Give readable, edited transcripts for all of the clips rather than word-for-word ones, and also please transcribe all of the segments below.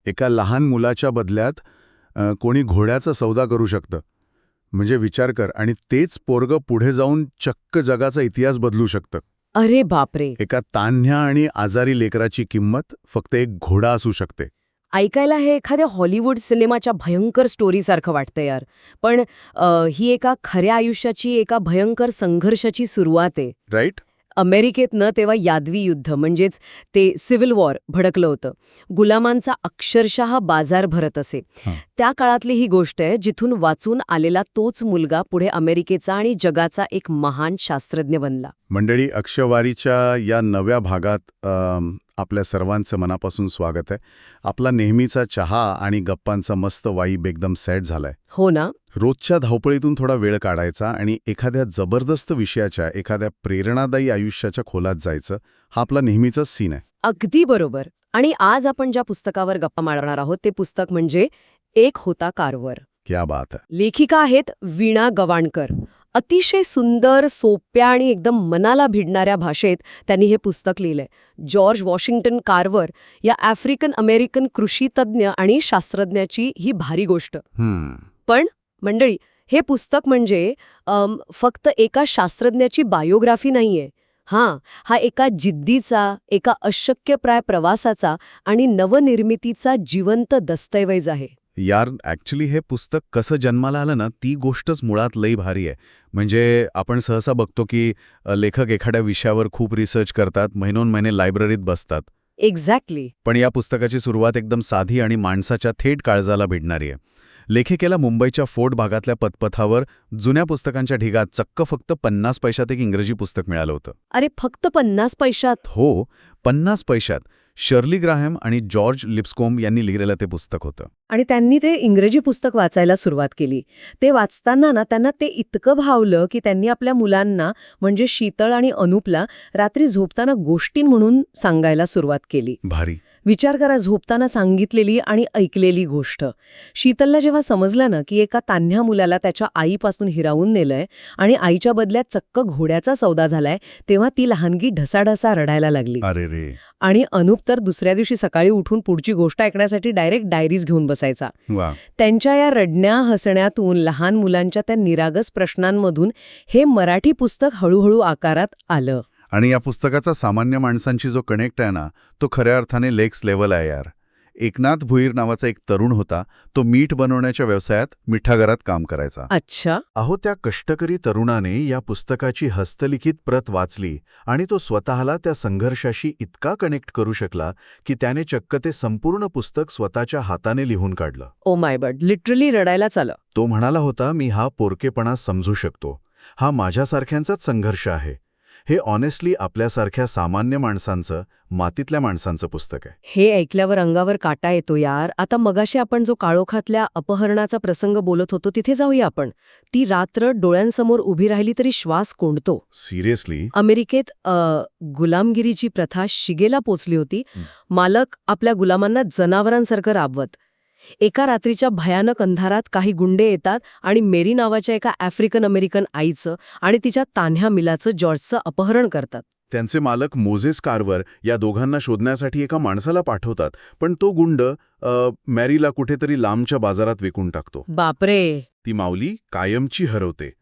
एका लहान मुलाच्या बदल्यात कोणी घोड्याचा सौदा करू शकतं. म्हणजे विचार कर, आणि तेच पोरगं पुढे जाऊन चक्क जगाचा इतिहास बदलू शकतं. अरे बापरे. एका तान्ह्या आणि आजारी लेकराची किंमत फक्त एक घोडा असू शकते. ऐकायला हे एखाद्या हॉलिवूड सिनेमाच्या भयंकर स्टोरीसारखं वाटतं यार. पण ही एका खऱ्या आयुष्याची, एका भयंकर संघर्षाची सुरुवात आहे. राईट? अमेरिकेतनं तेव्हा यादवी युद्ध म्हणजेच ते सिव्हिल वॉर भडकलं होतं. गुलामांचा अक्षरशः बाजार भरत असे. त्या काळातली ही गोष्ट आहे जिथून वाचून आलेला तोच मुलगा पुढे अमेरिकेचा आणि जगाचा एक महान शास्त्रज्ञ बनला. मंडळी, अक्षवारीच्या या नव्या भागात आपल्या सर्वांचं मनापासून स्वागत आहे. आपला नेहमीचा चहा आणि गप्पांचा मस्त वाईब एकदम सेट झालाय. हो ना. रोजच्या धावपळीतून थोडा वेळ काढायचा आणि एखाद्या जबरदस्त विषयाच्या, एखाद्या प्रेरणादायी आयुष्याच्या खोलात जायचं, हा आपला नेहमीचाच सीन आहे. अगदी बरोबर. आणि आज आपण ज्या पुस्तकावर गप्पा मारणार आहोत ते पुस्तक म्हणजे एक होता कार्व्हर. क्या बात आहे. लेखिका आहेत वीणा गवाणकर. अतिशय सुंदर, सोप्या आणि एकदम मनाला भिडणाऱ्या भाषेत त्यांनी हे पुस्तक लिहिलंय. जॉर्ज वॉशिंग्टन कार्व्हर या आफ्रिकन अमेरिकन कृषीतज्ञ आणि शास्त्रज्ञाची ही भारी गोष्ट. पण मंडळी, हे पुस्तक म्हणजे फक्त एका शास्त्रज्ञाची बायोग्राफी नाहीये. हा एका जिद्दीचा, एका अशक्यप्राय प्रवासाचा आणि नवनिर्मितीचा जिवंत दस्तऐवज आहे. यार, ॲक्च्युली हे पुस्तक कसं जन्माला आलं ना, ती गोष्टच मुळात लई भारी आहे. म्हणजे आपण सहसा बघतो की लेखक एखाद्या विषयावर खूप रिसर्च करतात, महिनोन महिने लायब्ररीत बसतात. एक्झॅक्टली. पण या पुस्तकाची सुरुवात एकदम साधी आणि माणसाच्या थेट काळजाला भिडणारी आहे. लेखिकेला मुंबईच्या फोर्ट भागातल्या पदपथावर जुन्या पुस्तकांच्या ढिगात चक्क फक्त 50 पैशात एक इंग्रजी पुस्तक मिळालं होतं. अरे, फक्त 50 पैशात? हो, 50 पैशात. शर्ली ग्राहम आणि जॉर्ज लिप्स्कोम यांनी लिहिलेलं ते पुस्तक होतं. आणि त्यांनी ते इंग्रजी पुस्तक वाचायला सुरुवात केली. ते वाचताना ना त्यांना ते इतकं भावलं की त्यांनी आपल्या मुलांना, म्हणजे शीतळ आणि अनुपला, रात्री झोपताना गोष्टी म्हणून सांगायला सुरुवात केली. भारी. विचार करा, झोपताना सांगितलेली आणि ऐकलेली गोष्ट. शीतलला जेव्हा समजलं ना की एका तान्ह्या मुलाला त्याच्या आईपासून हिरावून नेलंय आणि आईच्या बदल्यात चक्क घोड्याचा सौदा झालाय, तेव्हा ती लहानगी ढसाढसा रडायला लागली. अरे रे. आणि अनुप तर दुसऱ्या दिवशी सकाळी उठून पुढची गोष्ट ऐकण्यासाठी डायरेक्ट डायरीज घेऊन बसायचा. वा. त्यांच्या या रडण्या हसण्यातून, लहान मुलांच्या त्या निरागस प्रश्नांमधून हे मराठी पुस्तक हळूहळू आकारात आलं. आणि या पुस्तकाचा सामान्य माणसांची जो कनेक्ट आहे ना, तो खऱ्या अर्थाने लेक्स लेवल आहे यार. एकनाथ भुईर नावाचा एक तरुण होता. तो मीठ बनवण्याच्या व्यवसायात मिठागरात काम करायचा. अच्छा. अहो, त्या कष्टकरी तरुणाने या पुस्तकाची हस्तलिखित प्रत वाचली आणि तो स्वतःला त्या संघर्षाशी इतका कनेक्ट करू शकला की त्याने चक्क ते संपूर्ण पुस्तक स्वतःच्या हाताने लिहून काढलं. ओ माय गॉड, लिटरली रडायलाच आलं. तो म्हणाला होता, मी हा पोरकेपणा समजू शकतो. हा माझ्यासारख्यांचाच संघर्ष आहे. हे ऑनेस्टली आपल्यासारख्या सामान्य माणसांचं, मातीतल्या माणसांचं पुस्तक आहे. हे ऐकल्यावर अंगावर काटा येतो यार. आता मगाशी आपण जो काळोखातल्या अपहरणाचा प्रसंग बोलत होतो तिथे जाऊया आपण. ती रात्र डोळ्यांसमोर उभी राहिली तरी श्वास कोंडतो. सिरियसली? अमेरिकेत गुलामगिरीची प्रथा शिगेला पोचली होती. मालक आपल्या गुलामांना जनावरांसारखं राबवत. एका रात्रीच्या भयानक अंधारात काही गुंडे येतात आणि मेरी नावाच्या एका आफ्रिकन अमेरिकन आईचं आणि तिच्या तान्ह्या मिलाचं, जॉर्जचं अपहरण करतात. त्यांचे मालक मोझेस कार्व्हर या दोघांना शोधण्यासाठी एका माणसाला पाठवतात, पण तो गुंड मॅरीला कुठेतरी लांबच्या बाजारात विकून टाकतो. बापरे. ती माऊली कायमची हरवते.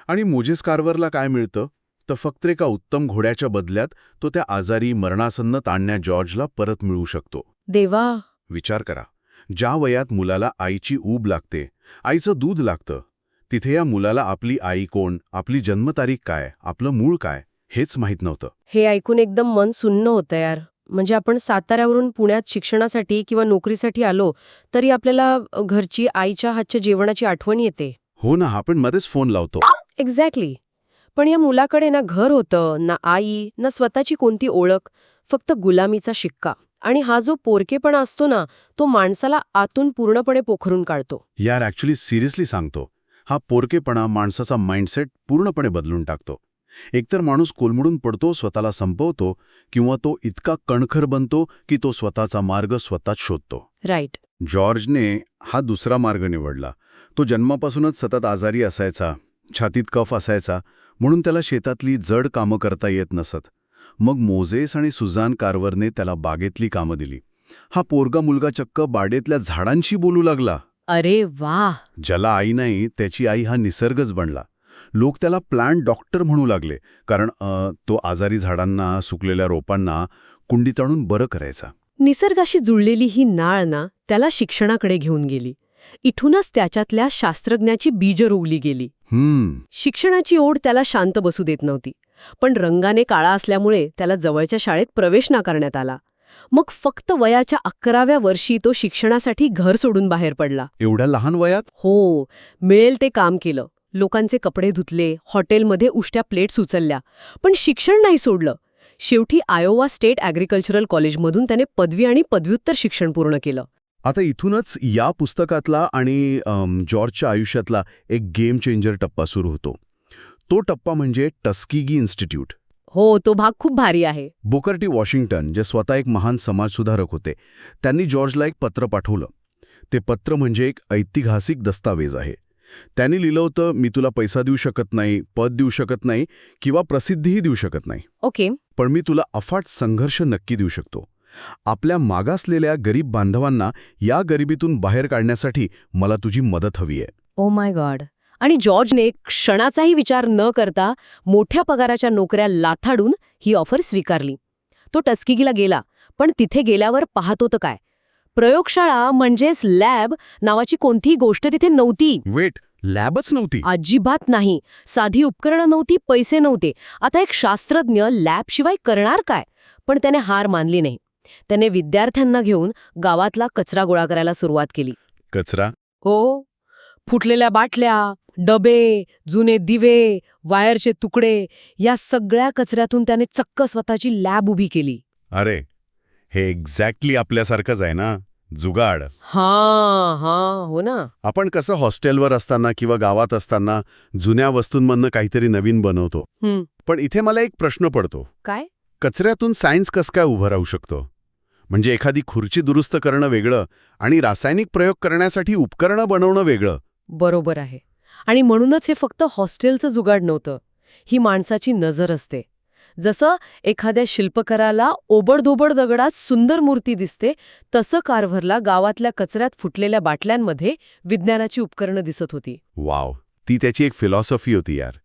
आणि मोझेस कार्व्हरला काय मिळतं? तर फक्त एका उत्तम घोड्याच्या बदल्यात तो त्या आजारी, मरणासन्न तान्ह्या जॉर्जला परत मिळू शकतो. देवा. विचार करा, ज्या वयात मुलाला आईची ऊब लागते, आईचं दूध लागतं, तिथे या मुलाला आपली आई कोण, आपली जन्मतारीख काय, आपलं मूळ काय, हेच माहीत नव्हतं. हे ऐकून एकदम मन सुन्न होतं यार. म्हणजे आपण साताऱ्यावरून पुण्यात शिक्षणासाठी किंवा नोकरीसाठी आलो तरी आपल्याला घरची, आईच्या हातच्या जेवणाची आठवण येते. हो ना, आपण मध्येच फोन लावतो. एक्झॅक्टली. पण या मुलाकडे ना घर होतं, ना आई, ना स्वतःची कोणती ओळख, फक्त गुलामीचा शिक्का. आणि हा जो पोरकेपणा असतो ना, तो माणसाला आतून पूर्णपणे पोखरून काढतो. यार, ॲक्च्युली सिरियसली सांगतो, हा पोरकेपणा माणसाचा माइंडसेट पूर्णपणे बदलून टाकतो. एकतर माणूस कोलमडून पडतो, स्वतःला संपवतो, किंवा तो इतका कणखर बनतो की तो स्वतःचा मार्ग स्वतःच शोधतो. राईट. जॉर्जने हा दुसरा मार्ग निवडला. तो जन्मापासूनच सतत आजारी असायचा, छातीत कफ असायचा, म्हणून त्याला शेतातली जड कामं करता येत नसत. मग मोझेस आणि सुझान कार्व्हरने त्याला बागेतली कामं दिली. हा पोरगा मुलगा चक्क बाडेतल्या झाडांशी बोलू लागला. अरे वाह! ज्याला आई नाही त्याची आई हा निसर्गच बनला. लोक त्याला प्लांट डॉक्टर म्हणू लागले, कारण तो आजारी झाडांना, सुकलेल्या रोपांना कुंडीत आणून बरं करायचा. निसर्गाशी जुळलेली ही नाळ ना त्याला शिक्षणाकडे घेऊन गेली. इथूनच त्याच्यातल्या शास्त्रज्ञाची बीज रोवली गेली. शिक्षणाची ओढ त्याला शांत बसू देत नव्हती. पण रंगाने काळा असल्यामुळे त्याला जवळच्या शाळेत प्रवेश नाकारण्यात आला. मग फक्त वयाच्या 11व्या वर्षी तो शिक्षणासाठी घर सोडून बाहेर पडला. एवढ्या लहान वयात? हो, मिळेल ते काम केलं. लोकांचे कपडे धुतले, हॉटेलमध्ये उष्ट्या प्लेट्स उचलल्या. पण शिक्षण नाही सोडलं. शेवटी आयोवा स्टेट ॲग्रिकल्चरल कॉलेजमधून त्याने पदवी आणि पदव्युत्तर शिक्षण पूर्ण केलं. आता इथूनच या पुस्तकातला आणि जॉर्जच्या आयुष्यातला एक गेम चेंजर टप्पा सुरू होतो. तो टप्पा म्हणजे टस्किगी इन्स्टिट्यूट. हो, तो भाग खूप भारी आहे. बुकर टी वॉशिंग्टन, जे स्वतः एक महान समाजसुधारक होते, त्यांनी जॉर्जला एक पत्र पाठवलं. ते पत्र म्हणजे एक ऐतिहासिक दस्तावेज आहे. त्यांनी लिहिलं होतं, मी तुला पैसा देऊ शकत नाही, पद देऊ शकत नाही किंवा प्रसिद्धीही देऊ शकत नाही. ओके. पण मी तुला अफाट संघर्ष नक्की देऊ शकतो. आपल्या मागासलेल्या गरीब बांधवांना या गरिबीतून बाहेर काढण्यासाठी मला तुझी मदत हवी आहे. Oh my God. आणि जॉर्जने क्षणाचाही विचार न करता मोठ्या पगाराच्या नोकऱ्या लाथाडून ही ऑफर स्वीकारली. तो टस्किगीला गेला, पण तिथे गेल्यावर पाहतो तर काय, प्रयोगशाळा म्हणजेच लॅब नावाची कोणतीही गोष्ट तिथे नव्हती. वेट, लॅबच नव्हती? अजिबात नाही. साधी उपकरणं नव्हती, पैसे नव्हते. आता एक शास्त्रज्ञ लॅबशिवाय करणार काय? पण त्याने हार मानली नाही. त्याने विद्यार्थ्यांना घेऊन गावातला कचरा गोळा करायला सुरुवात केली. कचरा? हो, फुटलेल्या बाटल्या, डबे, जुने दिवे, वायरचे तुकडे, या सगळ्या कचऱ्यातून त्याने चक्क स्वतःची लॅब उभी केली. अरे, हे एक्झॅक्टली आपल्यासारखंच आहे ना, जुगाड. हां, हो ना. आपण कसं हॉस्टेलवर असताना किंवा गावात असताना जुन्या वस्तूंमधनं काहीतरी नवीन बनवतो. पण इथे मला एक प्रश्न पडतो. काय? कचऱ्यातून सायन्स कसं काय उभं राहू शकतो? म्हणजे एखादी खुर्ची दुरुस्त करणं वेगळं आणि रासायनिक प्रयोग करण्यासाठी उपकरणं बनवणं वेगळं. बरोबर आहे. आणि म्हणूनच हे फक्त हॉस्टेलचं जुगाड नव्हतं. ही माणसाची नजर असते. जसं एखाद्या शिल्पकाराला ओबडधोबड दगडात सुंदर मूर्ती दिसते, तसं कार्व्हरला गावातल्या कचऱ्यात फुटलेल्या बाटल्यांमध्ये विज्ञानाची उपकरणं दिसत होती. वाव, ती त्याची एक फिलॉसॉफी होती यार.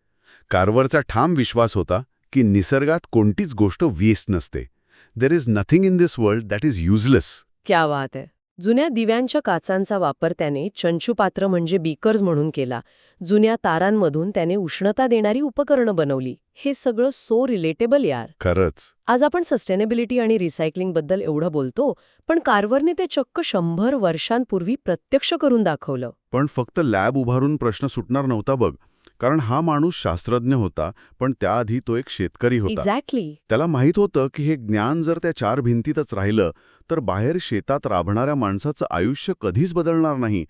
कार्व्हरचा ठाम विश्वास होता की निसर्गात कोणतीच गोष्ट वेस्ट नसते. There is nothing in this world that is useless. क्या बात आहे. जुन्या दिव्यांच्या काचांचा वापर त्याने चंचुपात्र म्हणजे बीकर्स म्हणून केला. जुन्या तारांमधून त्याने उष्णता देणारी उपकरणं बनवली. हे सगळं सो रिलेटेबल यार. खरंच. आज आपण सस्टेनेबिलिटी आणि रिसायकलिंगबद्दल एवढं बोलतो, पण कार्व्हरने ते चक्क 100 वर्षांपूर्वी प्रत्यक्ष करून दाखवलं. पण फक्त लॅब उभारून प्रश्न सुटणार नव्हता बघ. कारण हा माणूस शास्त्रज्ञ होता, पण त्याआधी तो एक शेतकरी होता. एक्झॅक्टली. त्याला माहीत होतं की हे ज्ञान जर त्या 4 भिंतीतच राहिलं तर बाहेर शेतात राबणाऱ्या माणसाचं आयुष्य कधीच बदलणार नाही.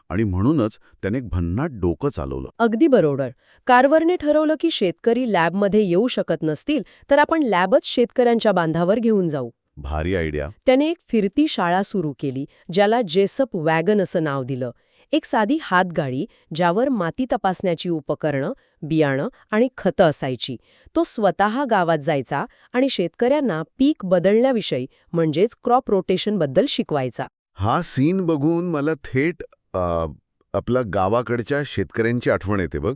आणि म्हणूनच त्याने एक भन्नाट डोकं चालवलं. अगदी बरोबर. कार्व्हरने ठरवलं की शेतकरी लॅबमध्ये येऊ शकत नसतील तर आपण लॅबच शेतकऱ्यांच्या बांधावर घेऊन जाऊ. भारी आयडिया. त्याने एक फिरती शाळा सुरू केली, ज्याला जेसप वॅगन असं नाव दिलं. एक साधी हातगाडी ज्यावर माती तपासण्याची उपकरणं, बियाणं आणि खतं असायची. तो स्वतः गावात जायचा आणि शेतकऱ्यांना पीक बदलण्याविषयी म्हणजेच क्रॉप रोटेशनबद्दल शिकवायचा. हा सीन बघून मला थेट आपल्या गावाकडच्या शेतकऱ्यांची आठवण येते बघ.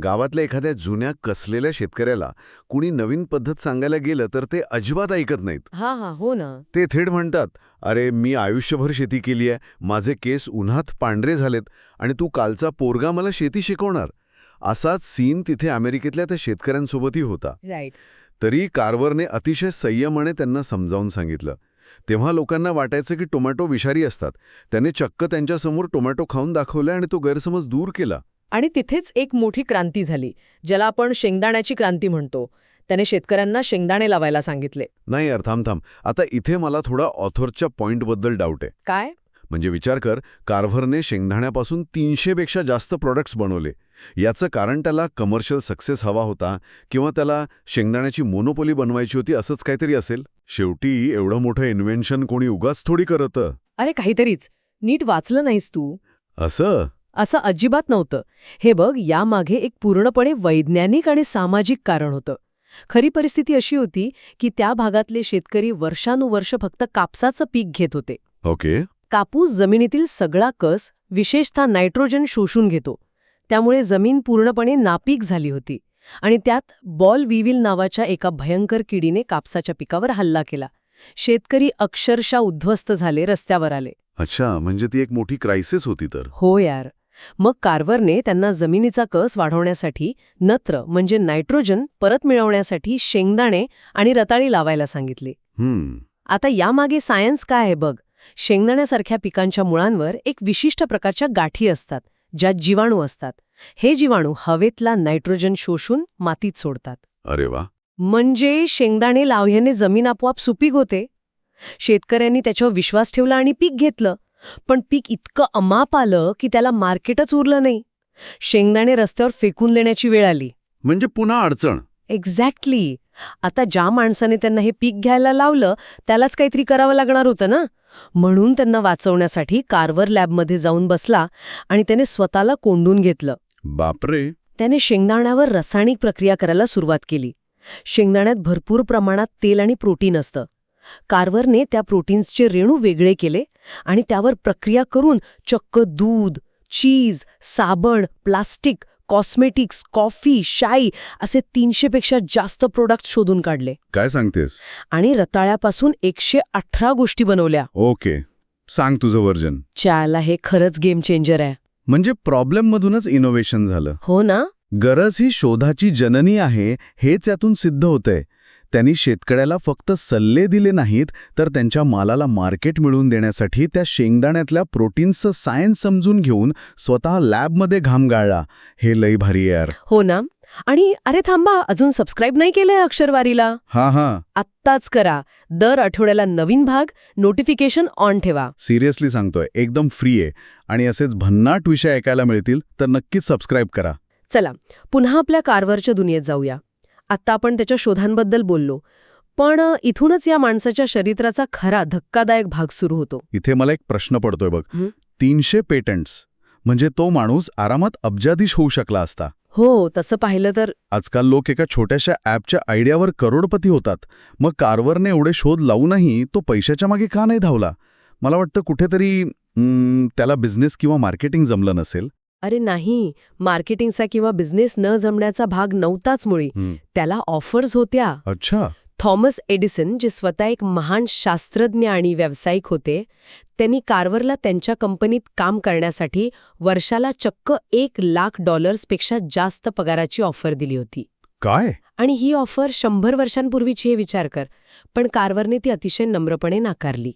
गावातल्या एखाद्या जुन्या कसलेल्या शेतकऱ्याला कुणी नवीन पद्धत सांगायला गेलं तर ते अजिबात ऐकत नाहीत. हा, हो ना. ते थेट म्हणतात, अरे मी आयुष्यभर शेती केली आहे, माझे केस उन्हात पांढरे झालेत आणि तू कालचा पोरगा मला शेती शिकवणार. असाच सीन तिथे अमेरिकेतल्या त्या शेतकऱ्यांसोबतही होता. राईट. तरी कार्व्हरने अतिशय संयमाने त्यांना समजावून सांगितलं. तेव्हा लोकांना वाटायचं की टोमॅटो विषारी असतात. त्याने चक्क त्यांच्यासमोर टोमॅटो खाऊन दाखवला आणि तो गैरसमज दूर केला. आणि तिथेच एक मोठी क्रांती झाली, ज्याला आपण शेंगदाण्याची क्रांती म्हणतो. त्याने शेतकऱ्यांना शेंगदाणे लावायला सांगितले. नाही यार, थांब. आता इथे मला थोडा ऑथरच्या पॉइंटबद्दल डाऊट आहे. काय? म्हणजे विचार कर, कार्व्हरने शेंगदाण्यापासून 300 पेक्षा जास्त प्रॉडक्ट्स बनवले. याचं कारण त्याला कमर्शियल सक्सेस हवा होता किंवा त्याला शेंगदाण्याची मोनोपोली बनवायची होती, असंच काहीतरी असेल. शेवटी एवढं मोठं इन्व्हेन्शन कोणी उगाच थोडी करतं. अरे काहीतरीच. नीट वाचलं नाहीस तू? असं अजिबात नव्हतं. हे बघ, यामागे एक पूर्णपणे वैज्ञानिक आणि सामाजिक कारण होतं. खरी परिस्थिती अशी होती की त्या भागातले शेतकरी वर्षानुवर्ष फक्त कापसाचं पीक घेत होते. ओके. कापूस जमिनीतील सगळा कस, विशेषतः नायट्रोजन शोषून घेतो. त्यामुळे जमीन पूर्णपणे नापीक झाली होती आणि त्यात बॉल विविल नावाच्या एका भयंकर किडीने कापसाच्या पिकावर हल्ला केला. शेतकरी अक्षरशः उद्ध्वस्त झाले, रस्त्यावर आले. अच्छा, म्हणजे ती एक मोठी क्रायसिस होती तर. हो यार. मग कार्व्हरने त्यांना जमिनीचा कस वाढवण्यासाठी, नत्र म्हणजे नायट्रोजन परत मिळवण्यासाठी शेंगदाणे आणि रताळी लावायला सांगितली. आता यामागे सायन्स काय आहे बघ. शेंगदाण्यासारख्या पिकांच्या मुळांवर एक विशिष्ट प्रकारच्या गाठी असतात, ज्यात जीवाणू असतात. हे जीवाणू हवेतला नायट्रोजन शोषून मातीत सोडतात. अरे वा. म्हणजे शेंगदाणे लावल्याने जमीन आपोआप सुपीक होते. शेतकऱ्यांनी त्याच्यावर विश्वास ठेवला आणि पीक घेतलं. पण पीक इतकं अमाप आलं की त्याला मार्केटच उरलं नाही. शेंगदाणे रस्त्यावर फेकून देण्याची वेळ आली. म्हणजे पुन्हा अडचण. एक्झॅक्टली. आता ज्या माणसाने त्यांना हे पीक घ्यायला लावलं त्यालाच काहीतरी करावं लागणार होतं ना. म्हणून त्यांना वाचवण्यासाठी कार्व्हर लॅबमध्ये जाऊन बसला आणि त्याने स्वतःला कोंडून घेतलं. बापरे. त्याने शेंगदाण्यावर रासायनिक प्रक्रिया करायला सुरुवात केली. शेंगदाण्यात भरपूर प्रमाणात तेल आणि प्रोटीन असतं. कार्व्हरने त्या प्रोटीन्सचे रेणू वेगळे केले आणि त्यावर प्रक्रिया करून चक्क दूध, चीज, साबण, प्लास्टिक, कॉस्मेटिक्स, कॉफी, शाई असे 300 पेक्षा जास्त प्रोडक्ट शोधून काढले. काय सांगतेस? आणि रताळ्यापासून 118 गोष्टी बनवल्या. ओके, सांग तुझं वर्जन. च्याला हे खरंच गेम चेंजर आहे. म्हणजे प्रॉब्लेम मधूनच इनोव्हेशन झालं. हो ना. गरज ही शोधाची जननी आहे हेच यातून सिद्ध होतंय. त्यांनी शेतकऱ्याला फक्त सल्ले दिले नाहीत, तर त्यांच्या मालाला मार्केट मिळवून देण्यासाठी त्या शेंगदाण्यातल्या प्रोटीन्सचं सायन्स समजून घेऊन स्वतः लॅबमध्ये घाम गाळला. हे लई भारी आहे यार. हो ना. आणि अरे थांबा, अजून सबस्क्राईब नाही केलंय अक्षरवारीला? हा. आत्ताच करा. दर आठवड्याला नवीन भाग, नोटिफिकेशन ऑन ठेवा. सिरियसली सांगतोय, एकदम फ्री आहे. आणि असेच भन्नाट विषय ऐकायला मिळतील तर नक्कीच सबस्क्राईब करा. चला पुन्हा आपल्या कार्व्हरच्या दुनियेत जाऊया. आत्ता आपण त्याच्या शोधांबद्दल बोललो, पण इथूनच या माणसाच्या चरित्राचा खरा धक्कादायक भाग सुरू होतो. इथे मला एक प्रश्न पडतोय बघ. 300 पेटंट्स म्हणजे तो माणूस आरामात अब्जाधीश होऊ शकला असता. हो, तसं पाहिलं तर आजकाल लोक एका छोट्याशा ॲपच्या आयडियावर करोडपती होतात. मग कार्व्हरने एवढे शोध लावूनही तो पैशाच्या मागे का नाही धावला? मला वाटतं कुठेतरी त्याला बिझनेस किंवा मार्केटिंग जमलं नसेल. अरे नाही, मार्केटिंगचा किंवा बिझनेस न जमण्याचा भाग नव्हताच मुळी. त्याला ऑफर्स होत्या. अच्छा. थॉमस एडिसन, जे स्वतः एक महान शास्त्रज्ञ आणि व्यावसायिक होते, त्यांनी कार्व्हरला त्यांच्या कंपनीत काम करण्यासाठी वर्षाला चक्क $1,00,000 पेक्षा जास्त पगाराची ऑफर दिली होती. काय? आणि ही ऑफर 100 वर्षांपूर्वीची, हे विचार कर. पण कार्व्हरने ती अतिशय नम्रपणे नाकारली.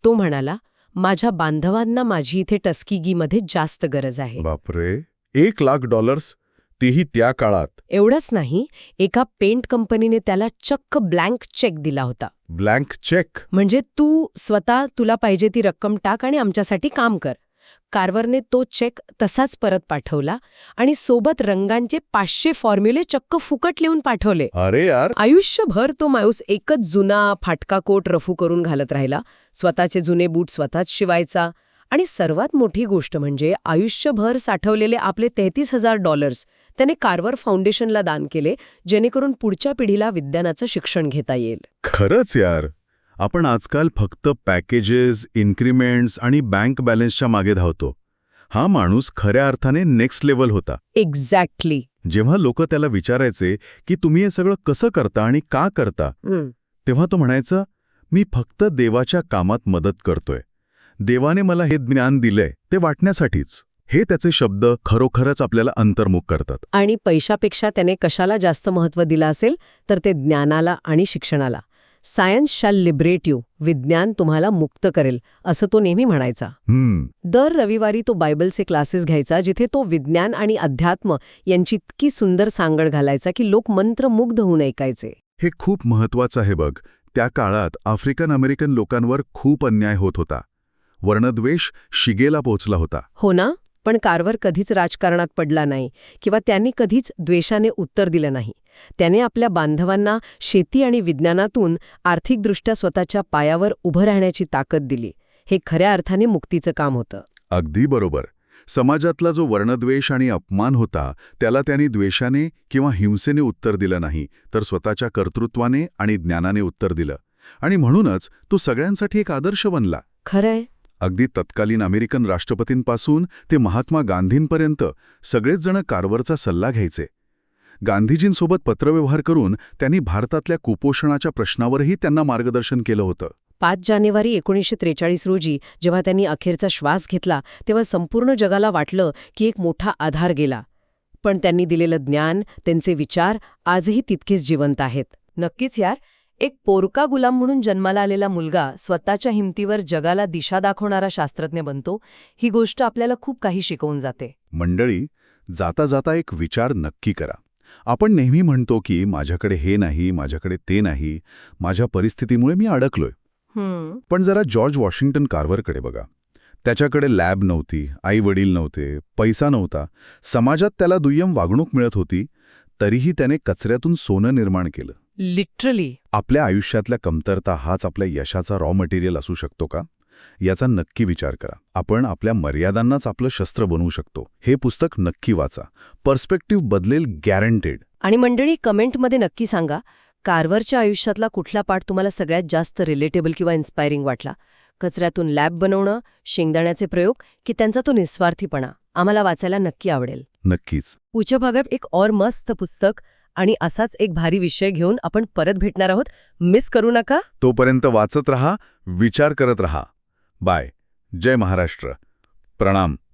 तो म्हणाला, माझ्या बांधवांना माझी इथे टस्किगीमध्ये जास्त गरज आहे. बापरे, $1,00,000 तेही त्या काळात. एवढंच नाही, एका पेंट कंपनीने त्याला चक्क ब्लँक चेक दिला होता. Blank cheque? म्हणजे तू स्वतः तुला पाहिजे ती रक्कम टाक आणि आमच्यासाठी काम कर. कार्व्हरने तो चेक तसाच परत पाठवला आणि सोबत रंगांचे 500 फॉर्म्युले चक्क फुकट लिहून पाठवले. अरे यार. आयुष्यभर तो माणूस एकच जुना फाटका कोट रफू करून घालत राहिला. स्वतःचे जुने बूट स्वतःच शिवायचा. आणि सर्वात मोठी गोष्ट म्हणजे आयुष्यभर साठवलेले आपले $33,000 त्याने कार्व्हर फाउंडेशनला दान केले, जेणेकरून पुढच्या पिढीला विज्ञानाचं शिक्षण घेता येईल. खरंच यार. आपण आजकाल फक्त पॅकेजेस, इन्क्रिमेंट्स आणि बँक बॅलन्सच्या मागे धावतो. हा माणूस खऱ्या अर्थाने नेक्स्ट लेव्हल होता. एक्झॅक्टली. जेव्हा लोक त्याला विचारायचे की तुम्ही हे सगळं कसं करता आणि का करता, तेव्हा तो म्हणायचा, मी फक्त देवाच्या कामात मदत करतोय. देवाने मला हे ज्ञान दिलंय ते वाटण्यासाठीच. हे त्याचे शब्द खरोखरच आपल्याला अंतर्मुख करतात. आणि पैशापेक्षा त्याने कशाला जास्त महत्त्व दिलं असेल तर ते ज्ञानाला आणि शिक्षणाला. सायन्स शॅल लिबरेट यू, विज्ञान तुम्हाला मुक्त करेल, असं तो नेहमी म्हणायचा. दर रविवारी तो बायबलचे क्लासेस घ्यायचा, जिथे तो विज्ञान आणि अध्यात्म यांची इतकी सुंदर सांगड घालायचा की लोक मंत्रमुग्ध होऊन ऐकायचे. हे खूप महत्वाचं आहे बघ. त्या काळात आफ्रिकन अमेरिकन लोकांवर खूप अन्याय होत होता. वर्णद्वेष शिगेला पोहोचला होता. हो ना. पण कार्व्हर कधीच राजकारणात पडला नाही किंवा त्यांनी कधीच द्वेषाने उत्तर दिलं नाही. त्याने आपल्या बांधवांना शेती आणि विज्ञानातून आर्थिकदृष्ट्या स्वतःच्या पायावर उभं राहण्याची ताकद दिली. हे खऱ्या अर्थाने मुक्तीचं काम होतं. अगदी बरोबर. समाजातला जो वर्णद्वेष आणि अपमान होता त्याला त्यांनी द्वेषाने किंवा हिंसेने उत्तर दिलं नाही, तर स्वतःच्या कर्तृत्वाने आणि ज्ञानाने उत्तर दिलं. आणि म्हणूनच तो सगळ्यांसाठी एक आदर्श बनला. खरंय. अगदी तत्कालीन अमेरिकन राष्ट्रपतींपासून ते महात्मा गांधींपर्यंत सगळेच जण कार्वरचा सल्ला घ्यायचे. गांधीजींसोबत पत्रव्यवहार करून त्यांनी भारतातल्या कुपोषणाच्या प्रश्नावरही त्यांना मार्गदर्शन केलं होतं. 5 जानेवारी 1943 रोजी जेव्हा त्यांनी अखेरचा श्वास घेतला तेव्हा संपूर्ण जगाला वाटलं की एक मोठा आधार गेला. पण त्यांनी दिलेलं ज्ञान, त्यांचे विचार आजही तितकेच जिवंत आहेत. नक्कीच यार, एक पोरका गुलाम म्हणून जन्माला आलेला मुलगा स्वतःच्या हिमतीवर जगाला दिशा दाखवणारा शास्त्रज्ञ बनतो, ही गोष्ट आपल्याला खूप काही शिकवून जाते. मंडळी, जाता जाता एक विचार नक्की करा. आपण नेहमी म्हणतो की माझ्याकडे हे नाही, माझ्याकडे ते नाही, माझ्या परिस्थितीमुळे मी अडकलोय. पण जरा जॉर्ज वॉशिंग्टन कार्वरकडे बघा. त्याच्याकडे लॅब नव्हती, आई वडील नव्हते, पैसा नव्हता, समाजात त्याला दुय्यम वागणूक मिळत होती, तरीही त्याने कचऱ्यातून सोनं निर्माण केलं. लिटरली. आपल्या आयुष्यातल्या कमतरता हाच आपल्या यशाचा रॉ मटेरियल असू शकतो का? याचा नक्की विचार करा. आपण आपल्या मर्यादांनाच आपलं शस्त्र बनवू शकतो. हे पुस्तक नक्की वाचा. पर्स्पेक्टिव्ह बदलेल, गॅरंटेड. आणि मंडळी, कमेंटमध्ये नक्की सांगा, कार्वरच्या आयुष्यातला कुठला पार्ट तुम्हाला सगळ्यात जास्त रिलेटेबल किंवा इन्स्पायरिंग वाटला. कचऱ्यातून लॅब बनवणं, शेंगदाण्याचे प्रयोग, की त्यांचा तो निस्वार्थीपणा. आम्हाला वाचायला नक्की आवडेल. नक्कीच. पुढच्या भागात एक और मस्त पुस्तक आणि असाच एक भारी विषय घेऊन आपण परत भेटणार आहोत. मिस करू नका. तोपर्यंत वाचत रहा, विचार करत रहा. बाय. जय महाराष्ट्र. प्रणाम.